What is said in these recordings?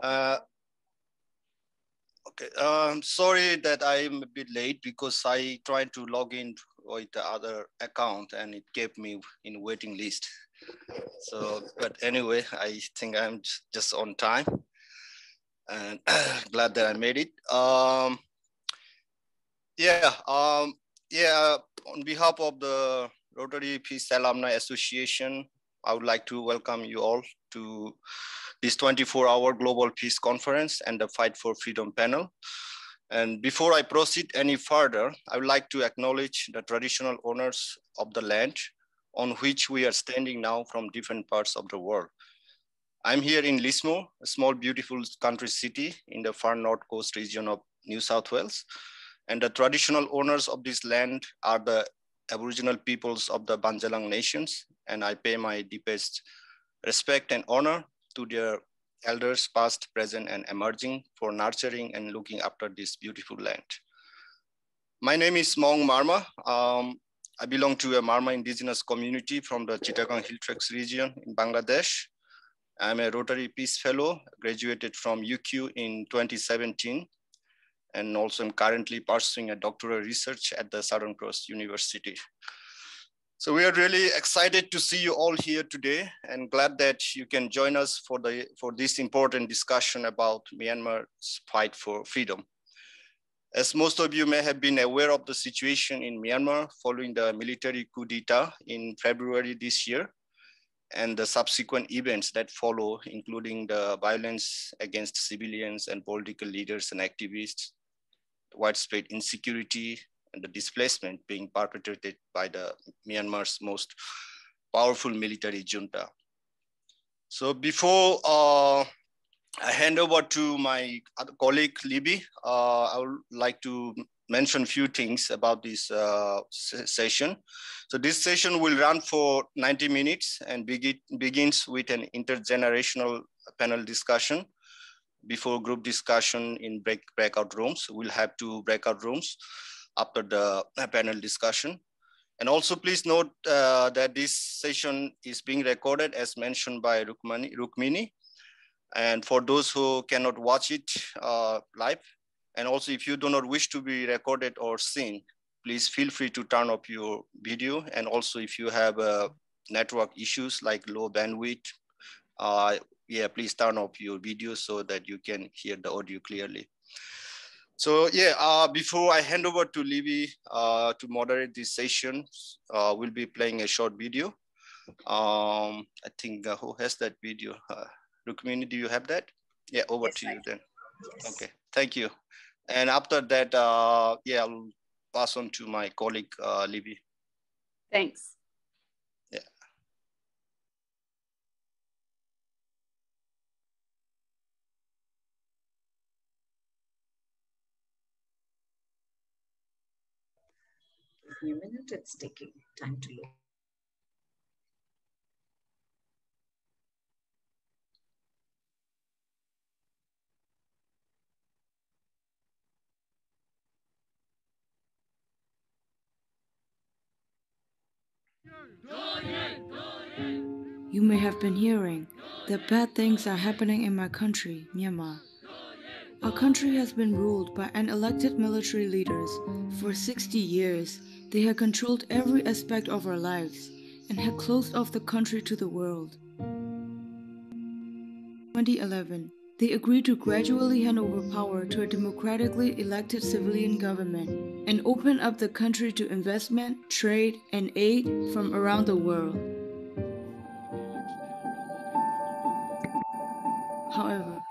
Uh, okay, I'm sorry that I'm a bit late because I tried to log in with the other account and it kept me in waiting list. So, but anyway, I think I'm just on time and glad that I made it. Yeah, on behalf of the Rotary Peace Alumni Association, I would like to welcome you all to this 24-hour Global Peace Conference and the Fight for Freedom panel. And before I proceed any further, I would like to acknowledge the traditional owners of the land on which we are standing now from different parts of the world. I'm here in Lismore, a small, beautiful country city in the far north coast region of New South Wales. And the traditional owners of this land are the Aboriginal peoples of the Banjalang nations. And I pay my deepest respect and honor to their elders, past, present, and emerging, for nurturing and looking after this beautiful land. My name is Maung Marma. I belong to a Marma indigenous community from the Chittagong Hill Tracts region in Bangladesh. I'm a Rotary Peace Fellow, graduated from UQ in 2017, and also am currently pursuing a doctoral research at the Southern Cross University. So we are really excited to see you all here today and glad that you can join us for this important discussion about Myanmar's fight for freedom. As most of you may have been aware of the situation in Myanmar following the military coup d'etat in February this year, and the subsequent events that follow, including the violence against civilians and political leaders and activists, widespread insecurity, and the displacement being perpetrated by the Myanmar's most powerful military junta. So before I hand over to my colleague, Libby, I would like to mention a few things about this session. So this session will run for 90 minutes and begins with an intergenerational panel discussion before group discussion in breakout rooms. We'll have 2 breakout rooms after the panel discussion. And also please note that this session is being recorded as mentioned by Rukmini. And for those who cannot watch it live, and also if you do not wish to be recorded or seen, please feel free to turn off your video. And also if you have network issues like low bandwidth, please turn off your video so that you can hear the audio clearly. So before I hand over to Libby to moderate this session, we'll be playing a short video. I think who has that video? Rukmini, do you have that? Yeah, over to you then. Yes. Okay, thank you. And after that, I'll pass on to my colleague, Libby. Thanks. Yeah. Give me a minute, it's taking time to load. You may have been hearing that bad things are happening in my country, Myanmar. Our country has been ruled by unelected military leaders for 60 years. They have controlled every aspect of our lives and had closed off the country to the world. In 2011, they agreed to gradually hand over power to a democratically elected civilian government and open up the country to investment, trade, and aid from around the world. However,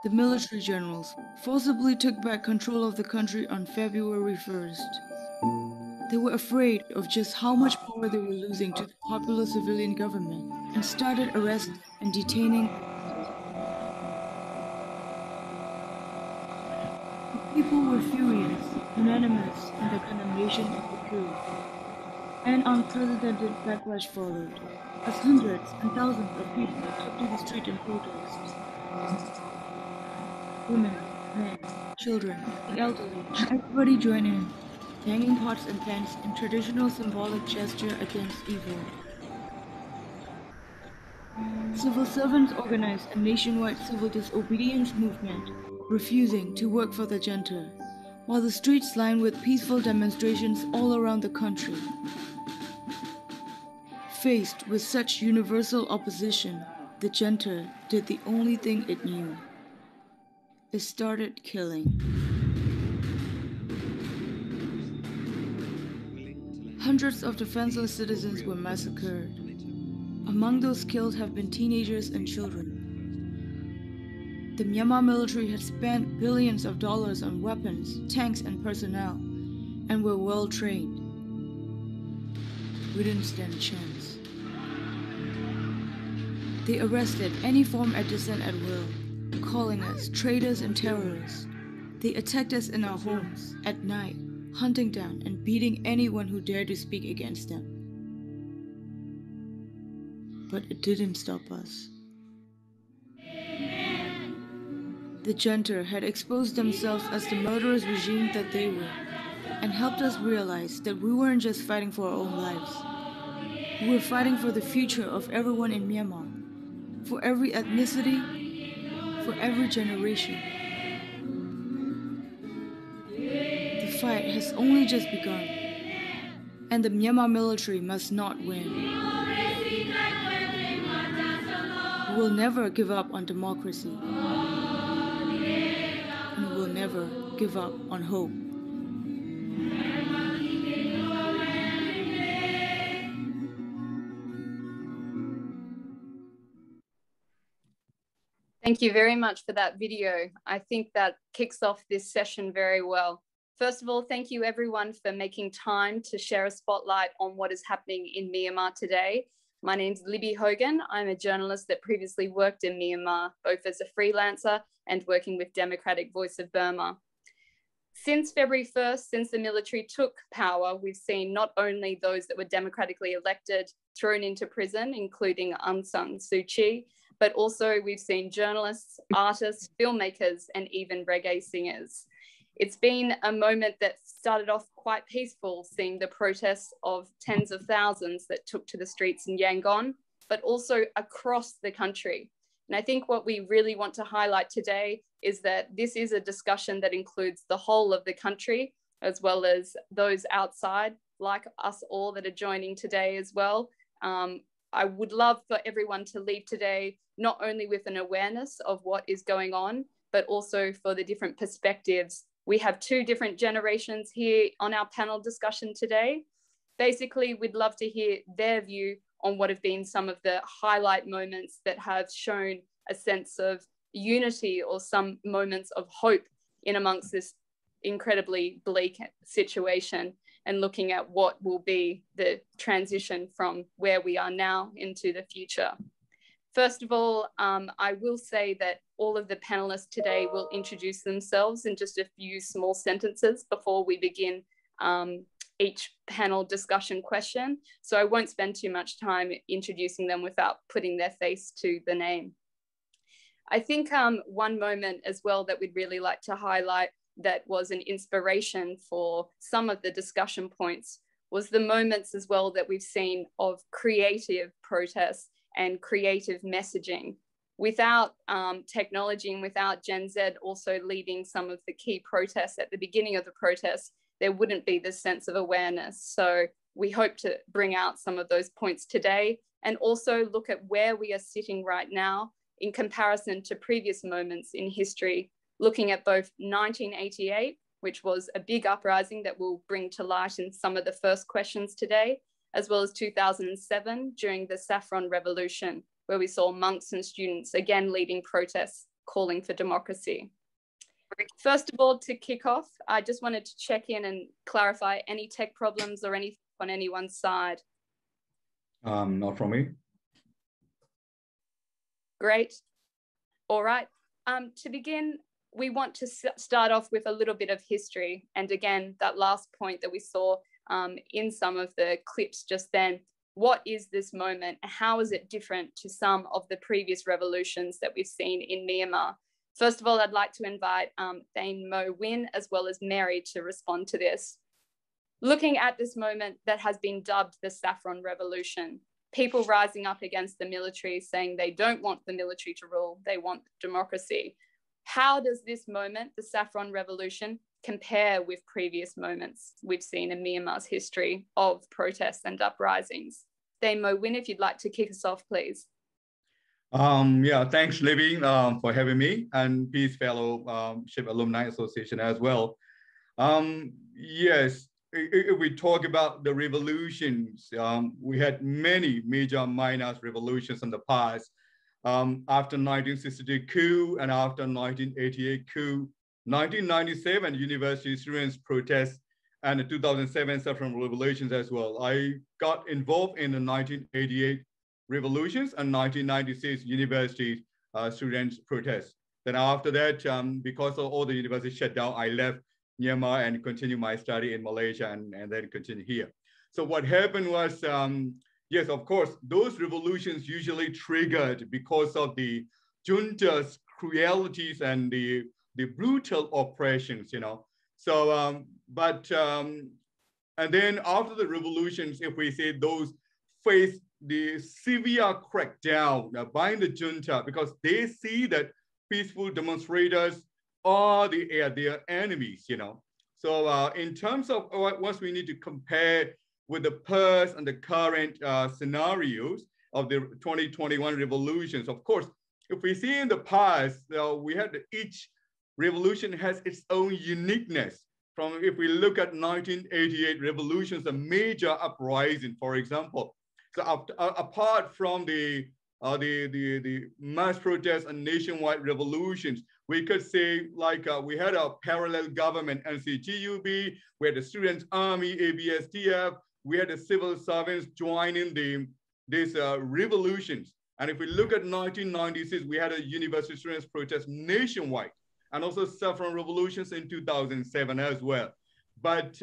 the military generals forcibly took back control of the country on February 1st. They were afraid of just how much power they were losing to the popular civilian government and started arresting and detaining the people were furious, unanimous in their condemnation of the coup. An unprecedented backlash followed, as hundreds and thousands of people took to the street in protest. Women, men, children, the elderly, everybody joined in, hanging pots and pans in traditional symbolic gesture against evil. civil servants organized a nationwide civil disobedience movement, refusing to work for the junta, while the streets lined with peaceful demonstrations all around the country. Faced with such universal opposition, the junta did the only thing it knew. It started killing. Hundreds of defenseless citizens were massacred. Among those killed have been teenagers and children. The Myanmar military had spent billions of dollars on weapons, tanks, and personnel, and were well trained. We didn't stand a chance. They arrested any form of dissent at will, calling us traitors and terrorists. They attacked us in our homes, at night, hunting down and beating anyone who dared to speak against them. But it didn't stop us. The junta had exposed themselves as the murderous regime that they were, and helped us realize that we weren't just fighting for our own lives. We were fighting for the future of everyone in Myanmar, for every ethnicity, for every generation. The fight has only just begun, and the Myanmar military must not win. We will never give up on democracy, and we will never give up on hope. Thank you very much for that video. I think that kicks off this session very well. First of all, thank you everyone for making time to share a spotlight on what is happening in Myanmar today. My name's Libby Hogan. I'm a journalist that previously worked in Myanmar, both as a freelancer and working with Democratic Voice of Burma. Since February 1st, since the military took power, we've seen not only those that were democratically elected thrown into prison, including Aung San Suu Kyi, but also we've seen journalists, artists, filmmakers, and even reggae singers. It's been a moment that started off quite peaceful, seeing the protests of tens of thousands that took to the streets in Yangon, but also across the country. And I think what we really want to highlight today is that this is a discussion that includes the whole of the country, as well as those outside, like us all that are joining today as well. I would love for everyone to leave today not only with an awareness of what is going on, but also for the different perspectives. We have two different generations here on our panel discussion today. Basically, we'd love to hear their view on what have been some of the highlight moments that have shown a sense of unity or some moments of hope in amongst this incredibly bleak situation, and looking at what will be the transition from where we are now into the future. First of all, I will say that all of the panelists today will introduce themselves in just a few small sentences before we begin each panel discussion question. So I won't spend too much time introducing them without putting their face to the name. I think one moment as well that we'd really like to highlight that was an inspiration for some of the discussion points was the moments as well that we've seen of creative protests and creative messaging. Without technology and without Gen Z also leading some of the key protests at the beginning of the protests, there wouldn't be this sense of awareness. So we hope to bring out some of those points today and also look at where we are sitting right now in comparison to previous moments in history, looking at both 1988, which was a big uprising that we'll bring to light in some of the first questions today, as well as 2007 during the Saffron Revolution, where we saw monks and students again leading protests calling for democracy. First of all, to kick off, I just wanted to check in and clarify any tech problems or anything on anyone's side. Not from me. Great. All right. To begin, we want to start off with a little bit of history. And again, that last point that we saw in some of the clips just then, what is this moment? How is it different to some of the previous revolutions that we've seen in Myanmar? First of all, I'd like to invite Dame Mo Win as well as Mary to respond to this. Looking at this moment that has been dubbed the Saffron Revolution, people rising up against the military, saying they don't want the military to rule, they want democracy. How does this moment, the Saffron Revolution, compare with previous moments we've seen in Myanmar's history of protests and uprisings? Dame Mo Win, if you'd like to kick us off, please. Yeah, thanks, Libby, for having me, and Peace Fellowship Alumni Association as well. Yes, if we talk about the revolutions, we had many major minor revolutions in the past. After 1962 coup and after 1988 coup, 1997 university students protests, and the 2007 Saffron revolutions as well. I got involved in the 1988 revolutions and 1996 university students protests. Then after that, because of all the universities shut down, I left Myanmar and continued my study in Malaysia and then continue here. So what happened was, yes, of course, those revolutions usually triggered because of the junta's cruelties and the brutal oppressions, you know. So, and then after the revolutions, if we say those face the severe crackdown by the junta, because they see that peaceful demonstrators are their enemies, you know. So in terms of what we need to compare with the past and the current scenarios of the 2021 revolutions, of course, if we see in the past, we had each revolution has its own uniqueness. From if we look at 1988 revolutions, a major uprising, for example. So apart from the mass protests and nationwide revolutions, we could say like we had a parallel government, NCGUB, we had the Students' Army, ABSDF, we had the civil servants joining these revolutions. And if we look at 1996, we had a university students protest nationwide, and also Saffron revolutions in 2007 as well. But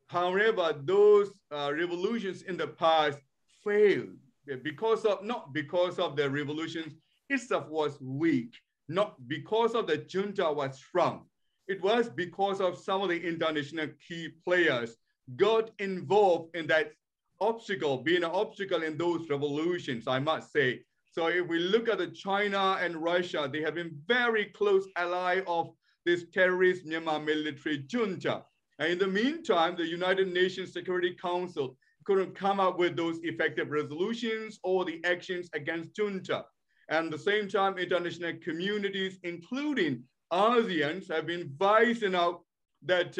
however, those revolutions in the past failed because of, not because of the revolutions itself was weak, not because of the junta was strong. It was because of some of the international key players got involved in that obstacle, being an obstacle in those revolutions, I must say. So if we look at the China and Russia, they have been very close ally of this terrorist Myanmar military junta. And in the meantime, the United Nations Security Council couldn't come up with those effective resolutions or the actions against junta. And at the same time, international communities, including ASEANs, have been voicing out that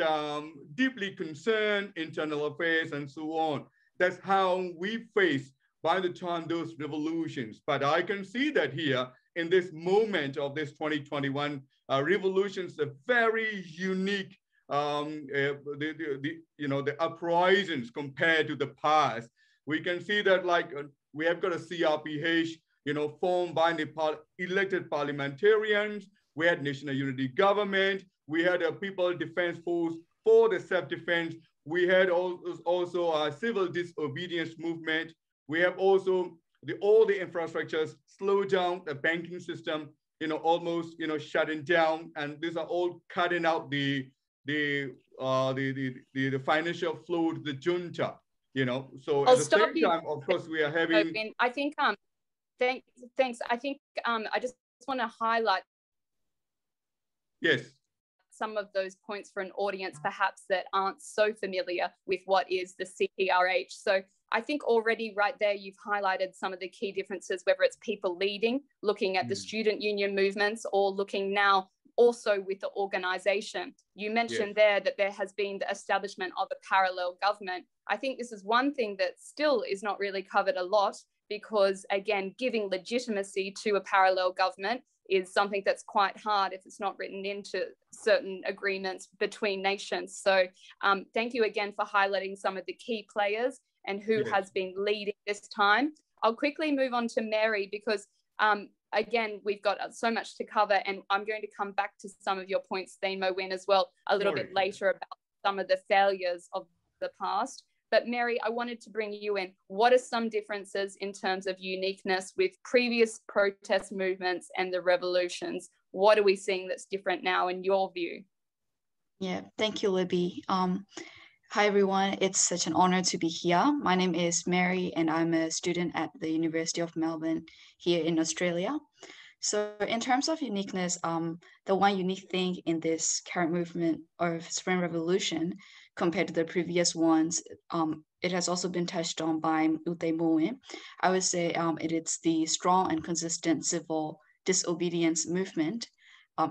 deeply concerned internal affairs and so on. That's how we face by the time those revolutions. But I can see that here in this moment of this 2021 revolutions, a very unique, the uprisings compared to the past. We can see that like we have got a CRPH, formed by the elected parliamentarians. We had national unity government. We had a people defense force for the self-defense. We had also a civil disobedience movement. We have also all the infrastructures slowed down, the banking system, almost, shutting down, and these are all cutting out the financial flow to the junta, So at the same time, of course, we are having. I think thanks. I think I just want to highlight. Yes. Some of those points for an audience perhaps that aren't so familiar with what is the CPRH. So I think already right there, you've highlighted some of the key differences, whether it's people leading, looking at the student union movements, or looking now also with the organization. You mentioned there that there has been the establishment of a parallel government. I think this is one thing that still is not really covered a lot, because again, giving legitimacy to a parallel government is something that's quite hard if it's not written into certain agreements between nations. So thank you again for highlighting some of the key players and who has been leading this time. I'll quickly move on to Mary, because again, we've got so much to cover, and I'm going to come back to some of your points, Dame Mo Win, as well, a little bit later about some of the failures of the past. But Mary, I wanted to bring you in. What are some differences in terms of uniqueness with previous protest movements and the revolutions? What are we seeing that's different now in your view? Yeah, thank you, Libby. Hi, everyone. It's such an honor to be here. My name is Mary, and I'm a student at the University of Melbourne here in Australia. So in terms of uniqueness, the one unique thing in this current movement of Spring Revolution compared to the previous ones, it has also been touched on by Ute Moe. I would say it is the strong and consistent civil disobedience movement,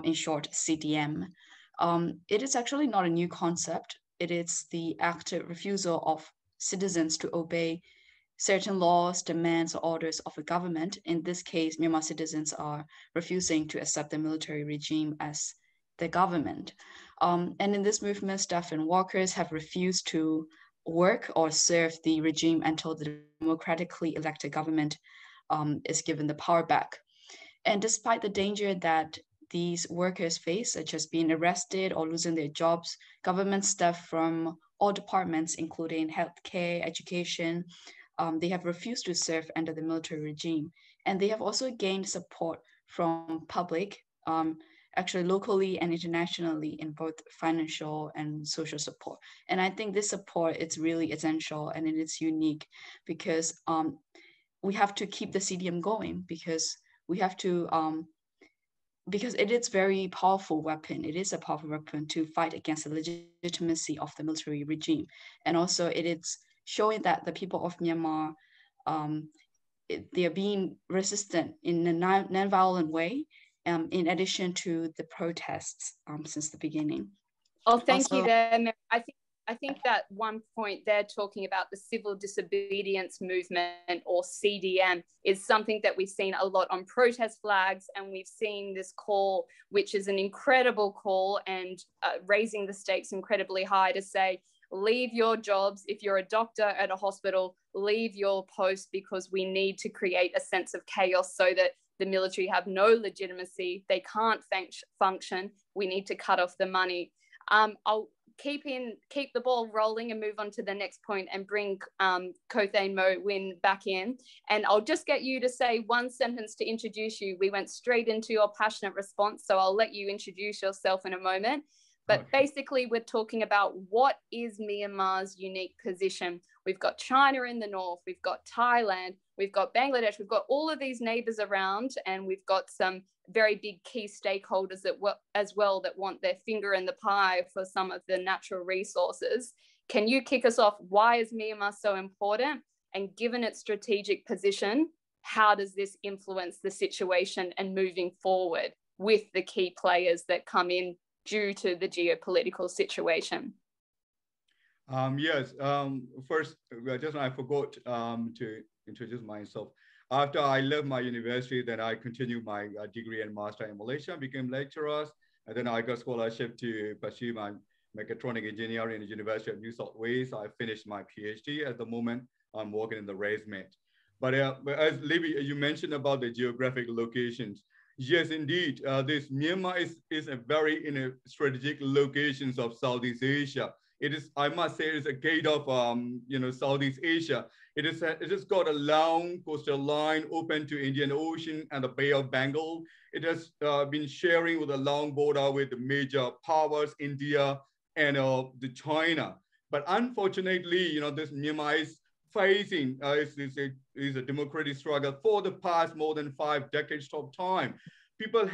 in short, CDM. It is actually not a new concept. It is the active refusal of citizens to obey certain laws, demands, or orders of a government. In this case, Myanmar citizens are refusing to accept the military regime as the government. And in this movement, staff and workers have refused to work or serve the regime until the democratically elected government is given the power back. And despite the danger that these workers face, such as being arrested or losing their jobs, government staff from all departments, including healthcare, education, they have refused to serve under the military regime. And they have also gained support from public, actually locally and internationally, in both financial and social support. And I think this support is really essential and it is unique because we have to keep the CDM going because we have to, because it is very powerful weapon. It is a powerful weapon to fight against the legitimacy of the military regime. And also it is showing that the people of Myanmar, they are being resistant in a non-violent way, in addition to the protests since the beginning. Oh, thank you there, Mary. I think that one point they're talking about the civil disobedience movement, or CDM, is something that we've seen a lot on protest flags, and we've seen this call, which is an incredible call and raising the stakes incredibly high to say, leave your jobs. If you're a doctor at a hospital, leave your post because we need to create a sense of chaos so that the military have no legitimacy. They can't function. We need to cut off the money. I'll keep the ball rolling and move on to the next point and bring Kothane Mo Win back in. And I'll just get you to say one sentence to introduce you. We went straight into your passionate response, so I'll let you introduce yourself in a moment. But basically, we're talking about what is Myanmar's unique position. We've got China in the north, we've got Thailand, we've got Bangladesh, we've got all of these neighbors around, and we've got some very big key stakeholders as well that want their finger in the pie for some of the natural resources. Can you kick us off? Why is Myanmar so important? And given its strategic position, how does this influence the situation and moving forward with the key players that come in due to the geopolitical situation? Yes, first, I forgot to introduce myself. After I left my university, then I continued my degree and master in Malaysia, became lecturers, and then I got scholarship to pursue my mechatronic engineering in the University of New South Wales. I finished my PhD. At the moment, I'm working in the ResMed. But as Libby, you mentioned about the geographic locations. Yes, indeed, this Myanmar is a very strategic locations of Southeast Asia. It is, I must say, it's a gate of Southeast Asia. It has got a long coastal line open to Indian Ocean and the Bay of Bengal. It has been sharing with a long border with the major powers, India and the China. But unfortunately, this Myanmar is facing is a democratic struggle for the past more than 5 decades of time. People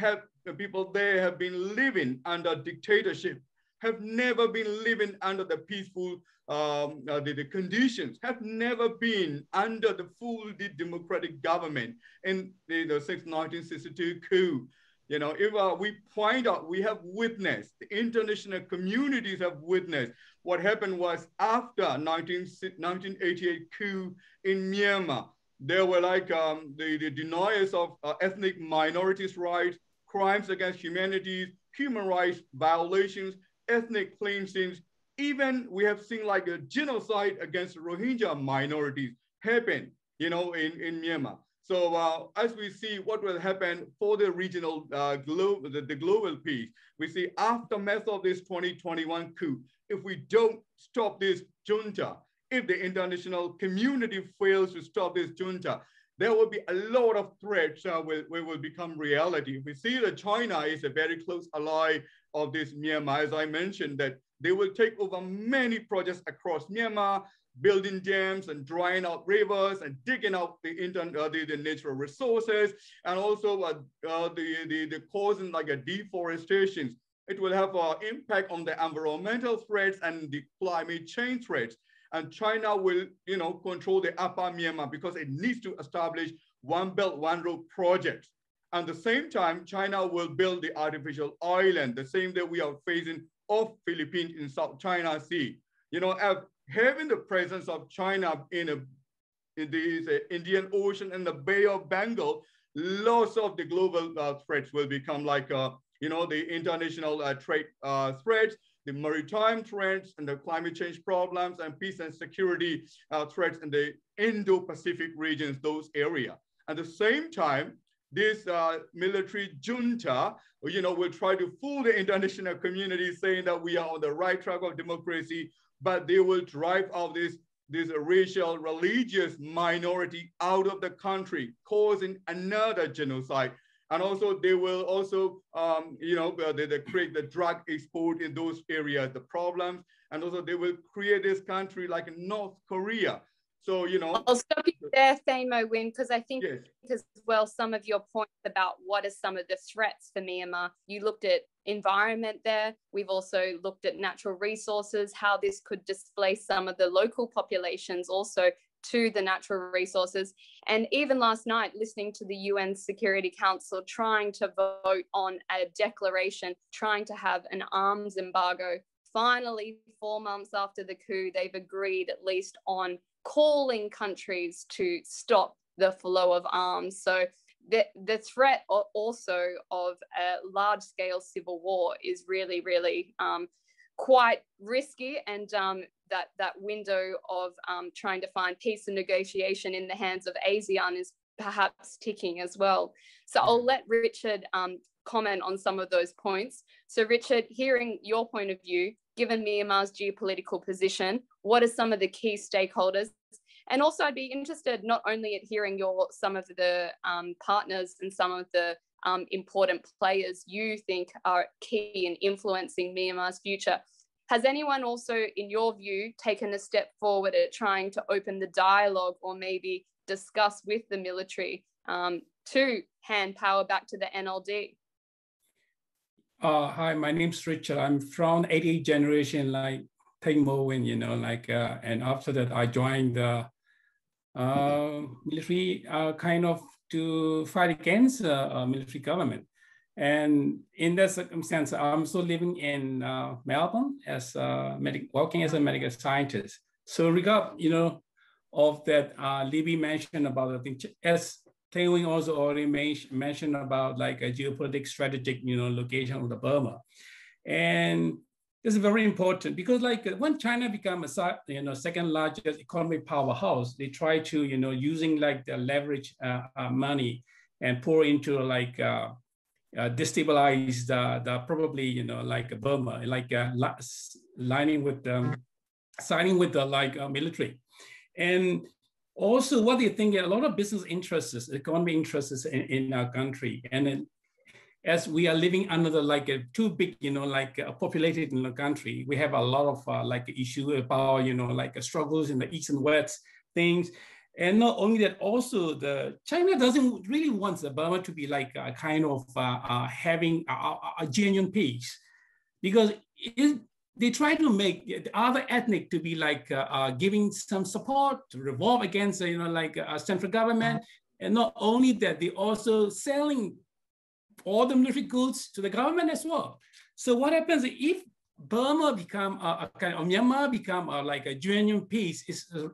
there have been living under dictatorship, have never been living under the peaceful the conditions, have never been under the full democratic government in since 1962 coup. If we point out, we have witnessed, the international communities have witnessed what happened was after 1988 coup in Myanmar. There were the denials of ethnic minorities' rights, crimes against humanity, human rights violations, ethnic cleansings. Even we have seen like a genocide against Rohingya minorities happen, in Myanmar. So as we see what will happen for the regional the global peace, we see aftermath of this 2021 coup, if we don't stop this junta, if the international community fails to stop this junta, there will be a lot of threats will become reality. We see that China is a very close ally of this Myanmar, as I mentioned, that they will take over many projects across Myanmar, building dams and drying out rivers and digging out the natural resources, and also the causing like a deforestation. It will have an impact on the environmental threats and the climate change threats. And China will, control the upper Myanmar because it needs to establish One Belt, One Road projects. At the same time, China will build the artificial island, the same that we are facing off Philippines in South China Sea. Having the presence of China in the Indian Ocean and the Bay of Bengal, lots of the global threats will become like, the international trade threats, the maritime threats, and the climate change problems, and peace and security threats in the Indo-Pacific regions, those areas. At the same time, this military junta, will try to fool the international community saying that we are on the right track of democracy, but they will drive out this racial, religious minority out of the country, causing another genocide. And also they will also, they create the drug export in those areas, the problems. And also they will create this country like North Korea. So, I'll stop you there, Thamo Win, because I think yes, as well, some of your points about what are some of the threats for Myanmar. You looked at environment there. We've also looked at natural resources, how this could displace some of the local populations also to the natural resources. And even last night, listening to the UN Security Council trying to vote on a declaration, trying to have an arms embargo. Finally, 4 months after the coup, they've agreed at least on calling countries to stop the flow of arms. So the threat also of a large-scale civil war is really, really quite risky, and that window of trying to find peace and negotiation in the hands of ASEAN is perhaps ticking as well. So I'll let Richard comment on some of those points. So Richard, hearing your point of view, given Myanmar's geopolitical position, what are some of the key stakeholders? And also I'd be interested not only at hearing some of the partners and some of the important players you think are key in influencing Myanmar's future. Has anyone also, in your view, taken a step forward at trying to open the dialogue or maybe discuss with the military to hand power back to the NLD? Hi, my name's Richard. I'm from 88th generation, like Thamo Win, and after that I joined the military kind of to fight against military government. And in that circumstance, I'm still living in Melbourne as working as a medical scientist. So regard, of that, Libby mentioned about, I think, as Taewing also already mentioned about like a geopolitical strategic, location of the Burma. And this is very important because like when China became a, second largest economic powerhouse, they try to, using like the leverage money and pour into like, destabilize the probably, like Burma, like signing with the military. And also what they think, a lot of business interests, economic interests in our country. And then, as we are living under the like a too big, populated in the country, we have a lot of like issue about, like struggles in the East and West things. And not only that, also China doesn't really want the Burma to be like a kind of having a genuine peace, because they try to make the other ethnic to be like giving some support to revolve against, central government. And not only that, they also selling all the military goods to the government as well. So what happens if Burma become a kind of Myanmar become like a genuine peace,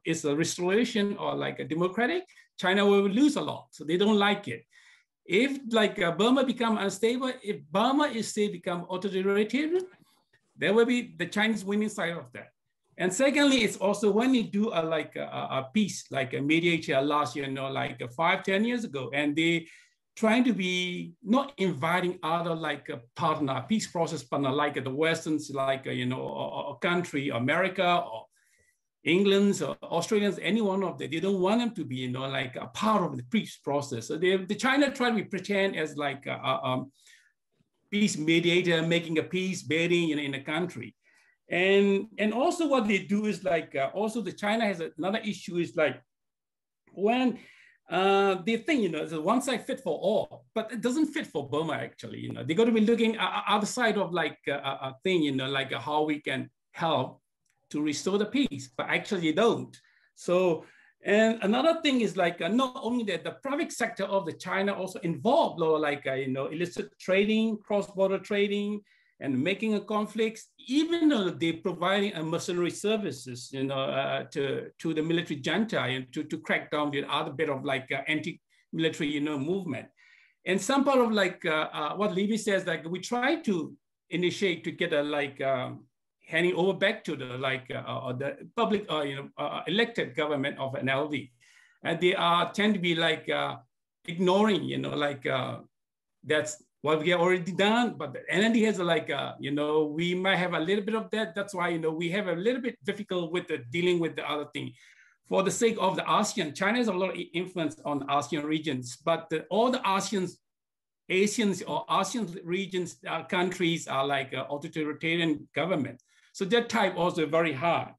is a restoration or like a democratic, China will lose a lot. So they don't like it. If like Burma become unstable, if Burma is still become authoritarian, there will be the Chinese winning side of that. And secondly, it's also when you do a peace, like a mediator last year, like 5-10 years ago, and they trying to be not inviting other like a partner, peace process partner, like the Westerns, like, a country, America, or England's or Australians, any one of them, they don't want them to be, like a part of the peace process. So the China try to pretend as like a peace mediator, making a peace building in a country. And also what they do is like, also the China has another issue is like, when they think, it's a one size fit for all, but it doesn't fit for Burma actually. They got to be looking at other side of like a thing, like how we can help to restore the peace, but actually they don't. So, and another thing is like, not only that, the private sector of the China also involved, like, illicit trading, cross-border trading, and making a conflicts, even though they're providing a mercenary services, to the military junta to crack down the other bit of like anti-military, movement. And some part of like what Levy says, like we try to initiate to get a like handing over back to the like the public, elected government of an LD, and they tend to be like ignoring, like that's what we have already done, but the NLD has like, we might have a little bit of that. That's why, we have a little bit difficult with dealing with the other thing. For the sake of the ASEAN, China has a lot of influence on ASEAN regions, but all the Asians or ASEAN regions countries are like authoritarian government. So that type also very hard.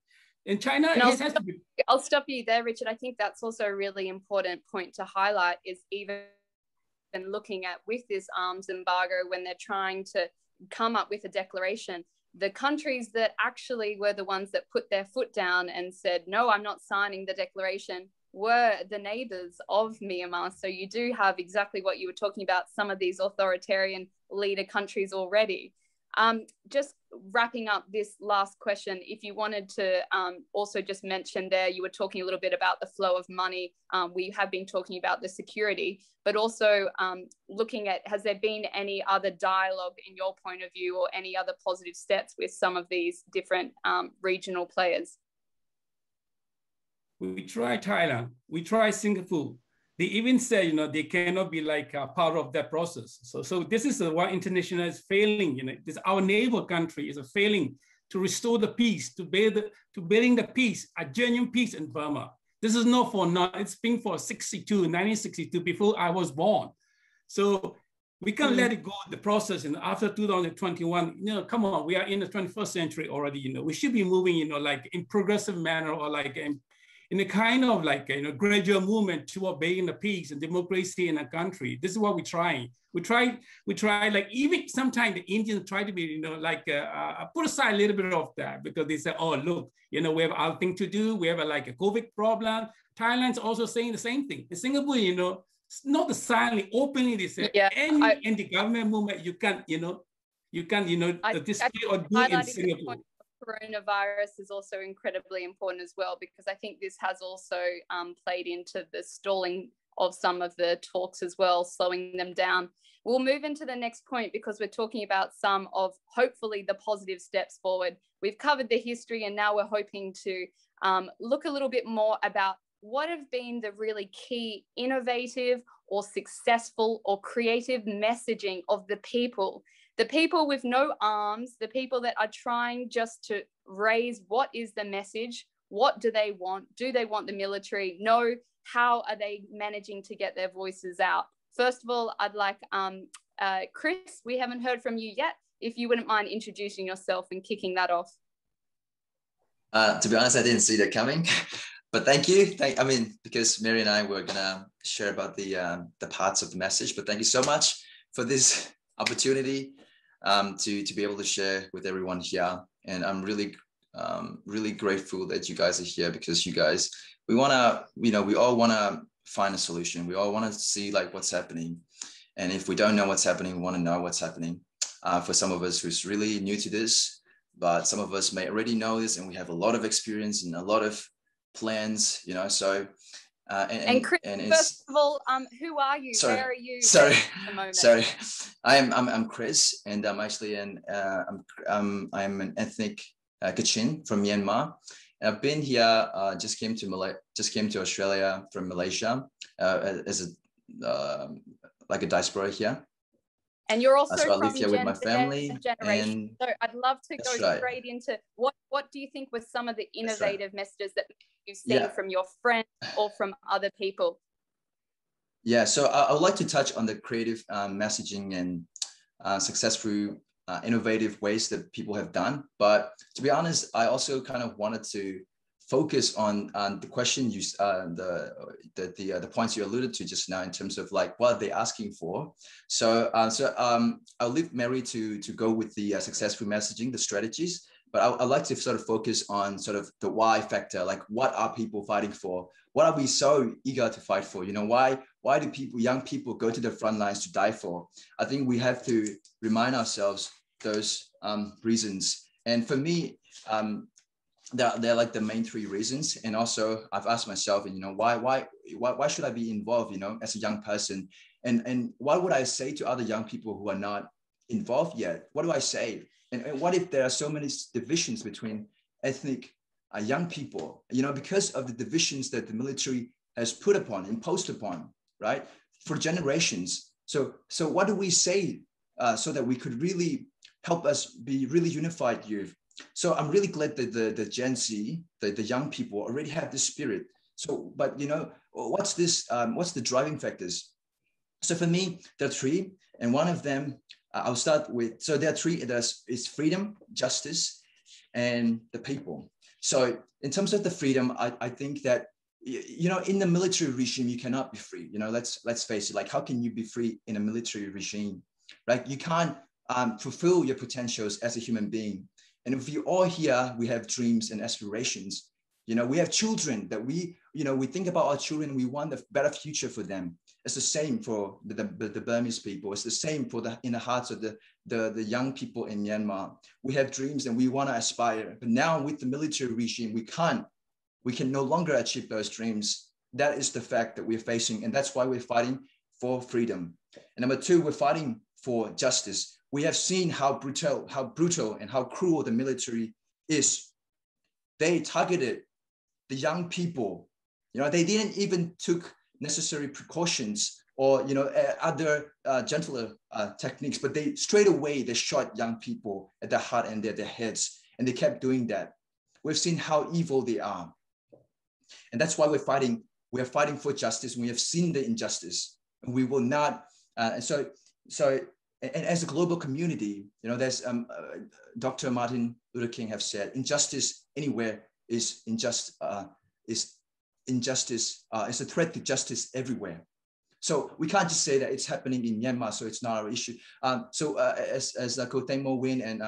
And China has to be. I'll stop you there, Richard. I think that's also a really important point to highlight is even looking at with this arms embargo, when they're trying to come up with a declaration, the countries that actually were the ones that put their foot down and said, no, I'm not signing the declaration, were the neighbors of Myanmar. So you do have exactly what you were talking about, some of these authoritarian leader countries already. Just wrapping up this last question, if you wanted to also just mention there, you were talking a little bit about the flow of money. We have been talking about the security, but also looking at, has there been any other dialogue in your point of view or any other positive steps with some of these different regional players? We try Thailand, we try Singapore. They even say, they cannot be like a part of that process. So this is why international is failing. This our neighbor country is failing to restore the peace, to building the peace, a genuine peace in Burma. This is not for now. It's been for 1962, before I was born. So we can't let it go, the process. And after 2021, come on, we are in the 21st century already. We should be moving, like in progressive manner or like in a kind of like, gradual movement toward building the peace and democracy in a country. This is what we're trying. We try like, even sometimes the Indians try to be, like put aside a little bit of that because they say, oh, look, we have other things to do. We have like a COVID problem. Thailand's also saying the same thing. In Singapore, not the silently, openly, they say, any anti-government movement, you can't, display or do in Singapore. Coronavirus is also incredibly important as well, because I think this has also played into the stalling of some of the talks as well, slowing them down. We'll move into the next point because we're talking about some of hopefully the positive steps forward. We've covered the history and now we're hoping to look a little bit more about what have been the really key innovative or successful or creative messaging of the people with no arms, the people that are trying just to raise what is the message, what do they want? Do they want the military? No, how are they managing to get their voices out? First of all, I'd like, Chris, we haven't heard from you yet. If you wouldn't mind introducing yourself and kicking that off. To be honest, I didn't see that coming, but thank you. Because Mary and I were gonna share about the parts of the message, but thank you so much for this opportunity to be able to share with everyone here. And I'm really, really grateful that you guys are here, because you guys, we all wanna find a solution. We all wanna see like what's happening. And if we don't know what's happening, we wanna know what's happening. For some of us who's really new to this, but some of us may already know this, and we have a lot of experience and a lot of plans, so. And Chris, first of all, who are you? Sorry, where are you? Sorry, at the moment? Sorry. I'm Chris, and I'm actually I'm an ethnic Kachin from Myanmar. And I've been here. Just came to Australia from Malaysia as a like a diaspora here. And you're also So I from live here with my family. generation. And so I'd love to go right. straight into what do you think were some of the innovative messages that you've seen from your friends or from other people? Yeah, so I would like to touch on the creative messaging and successful, innovative ways that people have done. But to be honest, I also kind of wanted to focus on the question you, the points you alluded to just now in terms of like what they're asking for. So I'll leave Mary to go with the successful messaging, the strategies. But I'd like to sort of focus on sort of the why factor, like what are people fighting for? What are we so eager to fight for? You know, why do people, young people, go to the front lines to die for? I think we have to remind ourselves those reasons. And for me, they're like the main three reasons. And also I've asked myself, you know, why should I be involved, you know, as a young person? And what would I say to other young people who are not involved yet? What do I say? And what if there are so many divisions between ethnic young people, you know, because of the divisions that the military has imposed upon, right, for generations. So what do we say so that we could really help us be really unified youth? So I'm really glad that the Gen Z, the young people already have this spirit. So, but you know, what's the driving factors? So for me, there are three, and one of them, I'll start with, so there are three, is freedom, justice, and the people. So in terms of the freedom, I think that, you know, in the military regime, you cannot be free. You know, let's face it, like, how can you be free in a military regime, right? You can't fulfill your potentials as a human being. And if you all here, we have dreams and aspirations. You know, we have children that we think about our children, we want a better future for them. It's the same for the Burmese people. It's the same for in the hearts of the young people in Myanmar. We have dreams and we want to aspire. But now with the military regime, we can no longer achieve those dreams. That is the fact that we're facing. And that's why we're fighting for freedom. And number two, we're fighting for justice. We have seen how brutal and how cruel the military is. They targeted the young people. You know, they didn't even took necessary precautions or, you know, other gentler techniques, but they straight away, they shot young people at their heart and their heads. And they kept doing that. We've seen how evil they are. And that's why we're fighting. We're fighting for justice. We have seen the injustice, and we will not. And as a global community, you know, there's Dr. Martin Luther King have said, injustice anywhere is injustice is a threat to justice everywhere. So we can't just say that it's happening in Myanmar, so it's not our issue. As Ko Tengmo Win and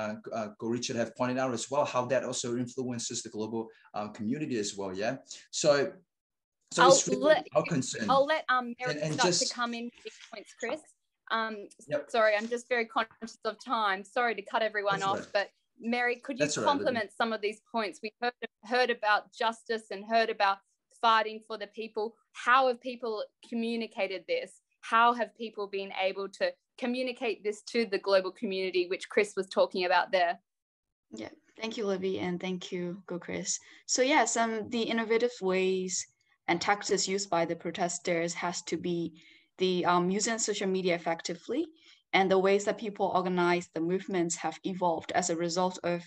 Ko Richard have pointed out as well, how that also influences the global community as well. Yeah. So it's really our concern. I'll let Mary start to come in with these points, Chris. Yep. Sorry, I'm just very conscious of time. Sorry to cut everyone off, right. But Mary, could you complement some of these points? We heard about justice and heard about fighting for the people. How have people communicated this? How have people been able to communicate this to the global community, which Chris was talking about there? Yeah, thank you, Libby, and thank you, Go Chris. So yeah, the innovative ways and tactics used by the protesters has to be the using social media effectively, and the ways that people organize the movements have evolved as a result of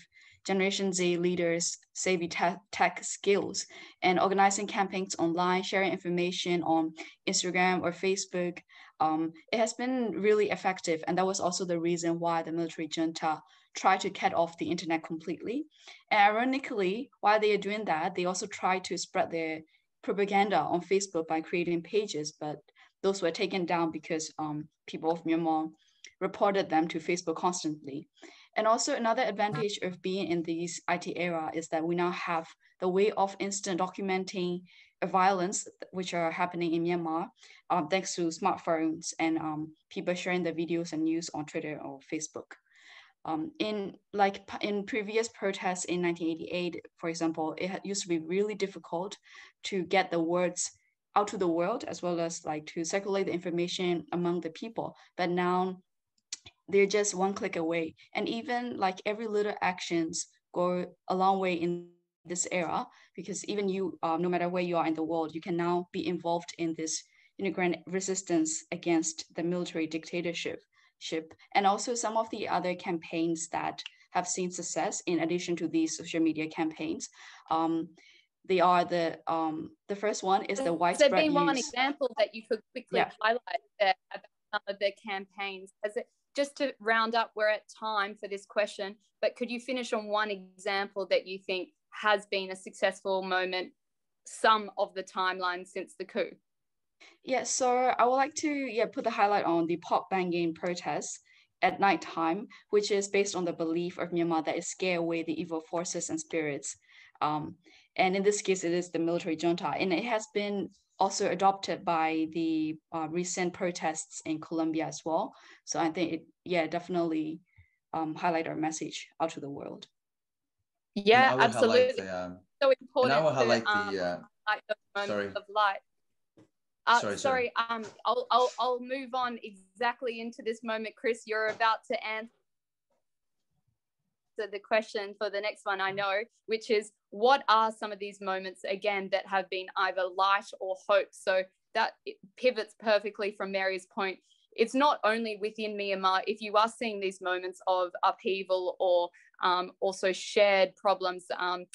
Generation Z leaders' savvy tech skills and organizing campaigns online, sharing information on Instagram or Facebook. It has been really effective, and that was also the reason why the military junta tried to cut off the internet completely. And ironically, while they are doing that, they also try to spread their propaganda on Facebook by creating pages, but those were taken down because people of Myanmar reported them to Facebook constantly. And also another advantage of being in this IT era is that we now have the way of instant documenting violence which are happening in Myanmar, thanks to smartphones and people sharing the videos and news on Twitter or Facebook. In previous protests in 1988, for example, it used to be really difficult to get the words out to the world, as well as like to circulate the information among the people. But now they're just one click away. And even like every little actions go a long way in this era, because even you, no matter where you are in the world, you can now be involved in this immigrant resistance against the military dictatorship. leadership, and also some of the other campaigns that have seen success in addition to these social media campaigns. They are the first one is the widespread use. Has there been one example that you could quickly highlight there about some of the campaigns? Just to round up, we're at time for this question, but could you finish on one example that you think has been a successful moment, some of the timeline since the coup? Yeah, so I would like to put the highlight on the pot banging protests at nighttime, which is based on the belief of Myanmar that it scare away the evil forces and spirits. And in this case, it is the military junta, and it has been also adopted by the recent protests in Colombia as well. So I think it, definitely highlight our message out to the world. Yeah, absolutely. So important. And I will highlight the moment of light. Sorry. I'll move on exactly into this moment, Chris. You're about to answer the question for the next one, I know, which is, what are some of these moments, again, that have been either light or hope? So that pivots perfectly from Mary's point. It's not only within Myanmar. If you are seeing these moments of upheaval or also shared problems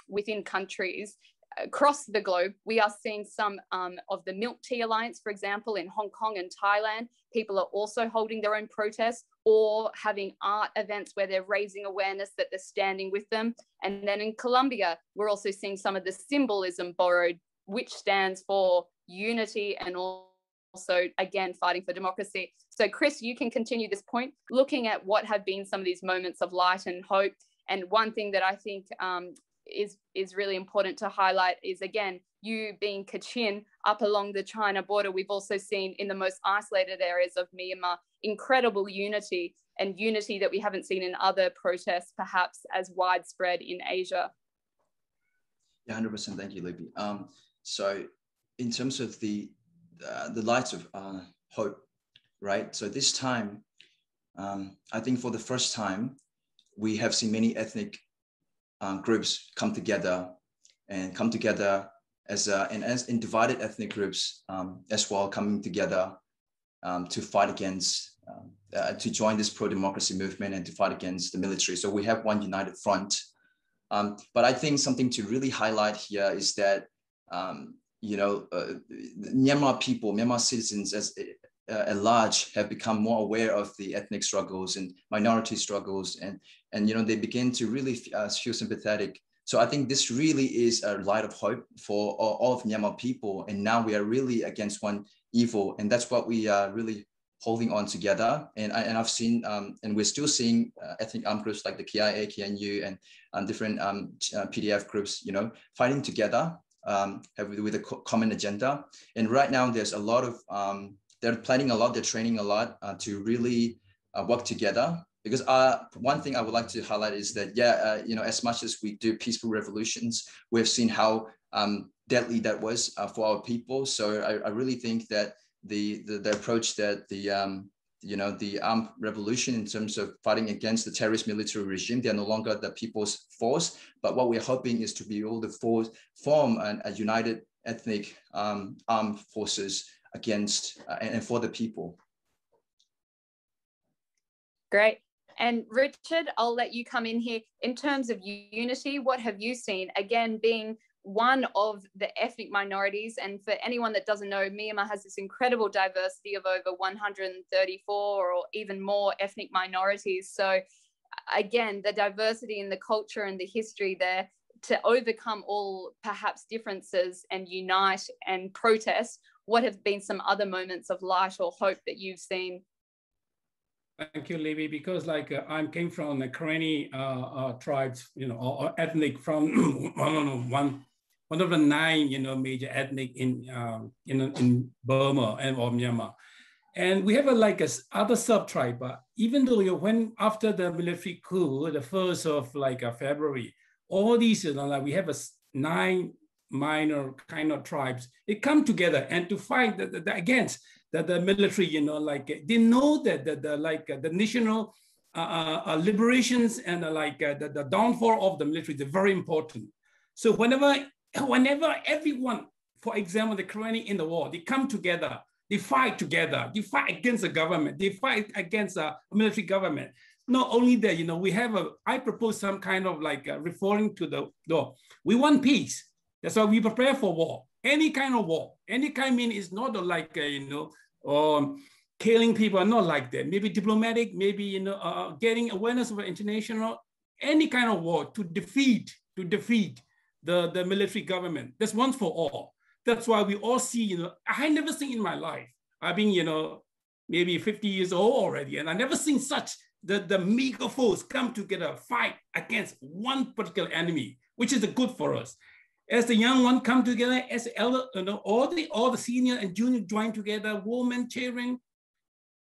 within countries across the globe, we are seeing some of the Milk Tea Alliance, for example, in Hong Kong and Thailand. People are also holding their own protests or having art events where they're raising awareness that they're standing with them. And then in Colombia, we're also seeing some of the symbolism borrowed, which stands for unity and also, again, fighting for democracy. So Chris, you can continue this point, looking at what have been some of these moments of light and hope. And one thing that I think is really important to highlight is, again, you being Kachin up along the China border, we've also seen in the most isolated areas of Myanmar incredible unity, and unity that we haven't seen in other protests, perhaps as widespread in Asia. Yeah, 100%. Thank you, Libby. So in terms of the lights of hope, right? So this time, I think for the first time, we have seen many ethnic groups come together as in divided ethnic groups as well, coming together to fight against, to join this pro-democracy movement and to fight against the military. So we have one united front. But I think something to really highlight here is that, Myanmar people, Myanmar citizens at large have become more aware of the ethnic struggles and minority struggles, and they begin to really feel sympathetic. So I think this really is a light of hope for all of Myanmar people. And now we are really against one evil, and that's what we are really holding on together. And I've seen, and we're still seeing ethnic armed groups like the KIA, KNU, and different PDF groups, fighting together with a common agenda. And right now there's a lot of, they're planning a lot, they're training a lot to really work together. Because one thing I would like to highlight is that, as much as we do peaceful revolutions, we've seen how deadly that was for our people. So I really think that the approach that the armed revolution in terms of fighting against the terrorist military regime, they are no longer the people's force. But what we're hoping is to be able to form a united ethnic armed forces against and for the people. Great. And Richard, I'll let you come in here. In terms of unity, what have you seen? Again, being one of the ethnic minorities, and for anyone that doesn't know, Myanmar has this incredible diversity of over 134 or even more ethnic minorities. So again, the diversity in the culture and the history there to overcome all perhaps differences and unite and protest. What have been some other moments of light or hope that you've seen? Thank you, Libby. Because I came from the Karenni tribes, or ethnic from one of the 9, major ethnic in Burma or Myanmar, and we have a other sub tribe. But even though when after the military coup, the 1st of February, all these we have 9 minor kind of tribes. They come together and to fight against the military, they know that the national liberations and the downfall of the military is very important. So whenever everyone, for example, the Karenni in the war, they come together, They fight together. They fight against the government. They fight against a military government. Not only that, you know, I propose some kind of like referring to the law. We want peace. That's why we prepare for war. Any kind of war. Any kind mean it's not like, killing people, not like that. Maybe diplomatic, maybe, you know, getting awareness of international, any kind of war to defeat the military government. That's once for all. That's why we all see, you know, I never seen in my life. I've been, you know, maybe 50 years old already, and I never seen such the meager foes come together, fight against one particular enemy, which is good for us. As the young one come together, as the elder, you know, all the senior and junior join together, women, children,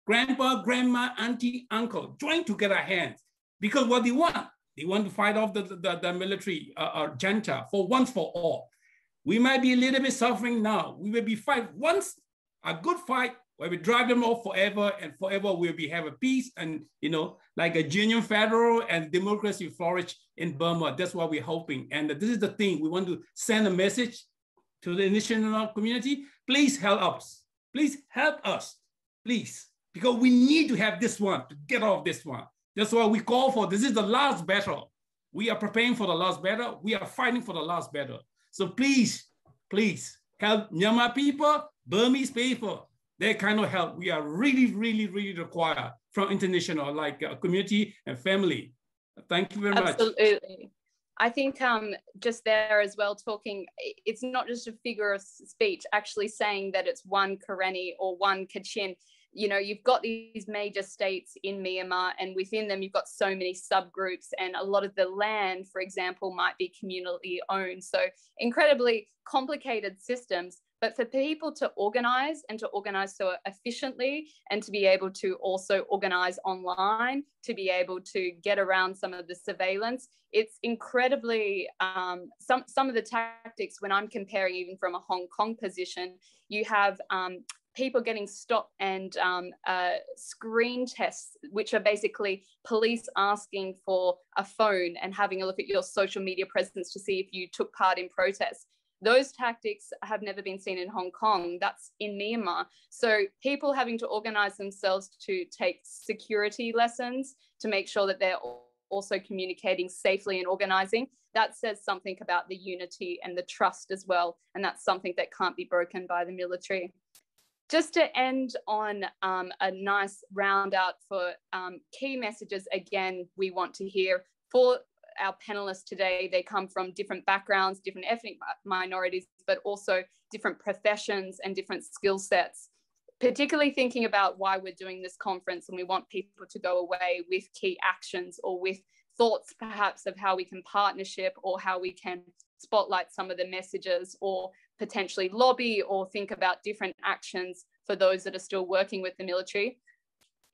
grandpa, grandma, auntie, uncle, join together hands. Because what they want to fight off the military junta for once for all. We might be a little bit suffering now. We will be fight once, a good fight, where we drive them off forever, and forever we'll have a peace, and, you know, like a genuine federal and democracy flourish in Burma. That's what we're hoping. And this is the thing, we want to send a message to the international community. Please help us. Please help us, please. Because we need to have this one, to get off this one. That's why we call for, this is the last battle. We are preparing for the last battle. We are fighting for the last battle. So please, please help Myanmar people, Burmese people. That kind of help we are really, really, really require from international, like community and family. Thank you very much. Absolutely. I think just there as well, talking, it's not just a figure of speech, actually saying that it's one Karenni or one Kachin. You know, you've got these major states in Myanmar, and within them, you've got so many subgroups, and a lot of the land, for example, might be communally owned. So incredibly complicated systems. But for people to organize, and to organize so efficiently, and to be able to also organize online, to be able to get around some of the surveillance, it's incredibly, some of the tactics, when I'm comparing even from a Hong Kong position, you have people getting stopped and screen tests, which are basically police asking for a phone and having a look at your social media presence to see if you took part in protests. Those tactics have never been seen in Hong Kong. That's in Myanmar. So people having to organize themselves to take security lessons, to make sure that they're also communicating safely and organizing, that says something about the unity and the trust as well. And that's something that can't be broken by the military. Just to end on a nice round out for key messages, again, we want to hear for our panelists today. They come from different backgrounds, different ethnic minorities, but also different professions and different skill sets. Particularly thinking about why we're doing this conference, and we want people to go away with key actions or with thoughts perhaps of how we can partnership or how we can spotlight some of the messages or potentially lobby or think about different actions for those that are still working with the military.